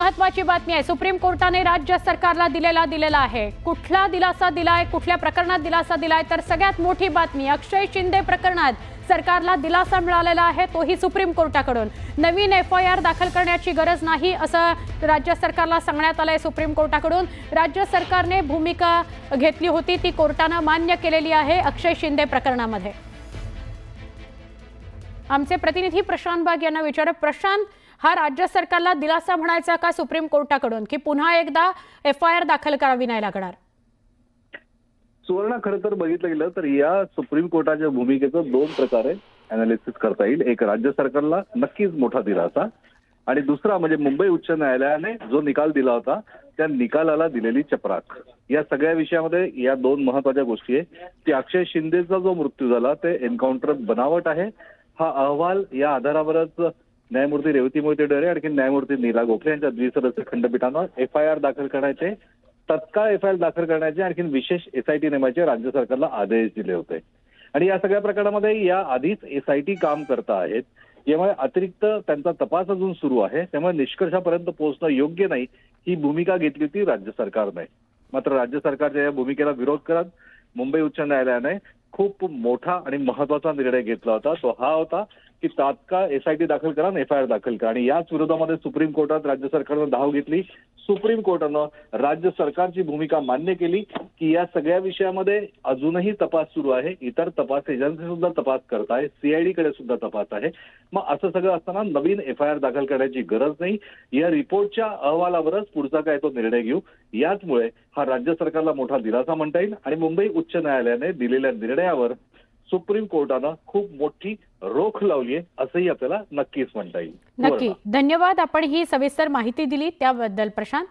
महत्त्वाची बातमी आहे। सुप्रीम कोर्टाने राज्य सरकारला दिलेला आहे। कुठला दिलासा दिलाय, कुठल्या प्रकरणात दिलासा दिलाय, तर सगळ्यात मोठी बातमी अक्षय शिंदे प्रकरणात सरकारला दिलासा मिळालेला आहे, तोही सुप्रीम कोर्टाकडून। नवीन FIR दाखल करण्याची गरज नाही असं राज्य सरकारला सांगण्यात आलंय सुप्रीम कोर्टाकडून। राज्य सरकारने भूमिका घेतली होती ती कोर्टाने मान्य केलेली आहे अक्षय शिंदे प्रकरणामध्ये। आमचे प्रतिनिधी प्रशांत बाग यांना विचार, प्रशांत, हा राज्य सरकारला दिलासा म्हणायचा का सुप्रीम कोर्टाकडून की पुन्हा एकदा FIR दाखल करावी नाही लागणार? सुवर्ण, खरं तर बघितलं गेलं तर या सुप्रीम कोर्टाच्या भूमिकेचं दोन प्रकारे अनालिसिस करता येईल। एक, राज्य सरकारला नक्कीच मोठा दिलासा, आणि दुसरा म्हणजे मुंबई उच्च न्यायालयाने जो निकाल दिला होता त्या निकालाला दिलेली चपराक। या सगळ्या विषयामध्ये या दोन महत्वाच्या गोष्टी आहे की अक्षय शिंदेचा जो मृत्यू झाला ते एन्काउंटर बनावट आहे, हा अहवाल या आधारावरच न्यायमूर्ती रेवती मोहिते डरे आणि न्यायमूर्ती नीला गोखले यांच्या द्विसदस्य खंडपीठानं FIR दाखल करण्याचे, तत्काळ FIR दाखल करण्याचे आणखी विशेष SIT नेमायचे राज्य सरकारला आदेश दिले होते। आणि या सगळ्या प्रकरणामध्ये या आधीच SIT काम करता आहेत, यामुळे अतिरिक्त त्यांचा तपास अजून सुरू आहे, त्यामुळे निष्कर्षापर्यंत पोहोचणं योग्य नाही ही भूमिका घेतली होती राज्य सरकारने। मात्र राज्य सरकारच्या या भूमिकेला विरोध करत मुंबई उच्च न्यायालयाने खूप मोठा आणि महत्वाचा निर्णय घेतला होता। तो हा होता की तात्काळ SIT दाखल करा आणि FIR दाखल करा। आणि याच विरोधामध्ये सुप्रीम कोर्टात राज्य सरकारनं धाव घेतली। सुप्रीम कोर्टानं राज्य सरकारची भूमिका मान्य केली की या सगळ्या विषयामध्ये अजूनही तपास सुरू आहे, इतर तपास एजन्सी सुद्धा तपास करत आहे, CID कडे सुद्धा तपास आहे। मग असं सगळं असताना नवीन FIR दाखल करण्याची गरज नाही, या रिपोर्टच्या अहवालावरच पुढचा काय तो निर्णय घेऊ। याचमुळे हा राज्य सरकारला मोठा दिलासा म्हणता येईल आणि मुंबई उच्च न्यायालयाने दिलेल्या निर्णयावर सुप्रीम कोर्टानं खूप मोठी रोख लावली आहे असंही आपल्याला नक्कीच म्हणता येईल। नक्की, धन्यवाद। आपण ही सविस्तर माहिती दिली त्याबद्दल प्रशांत।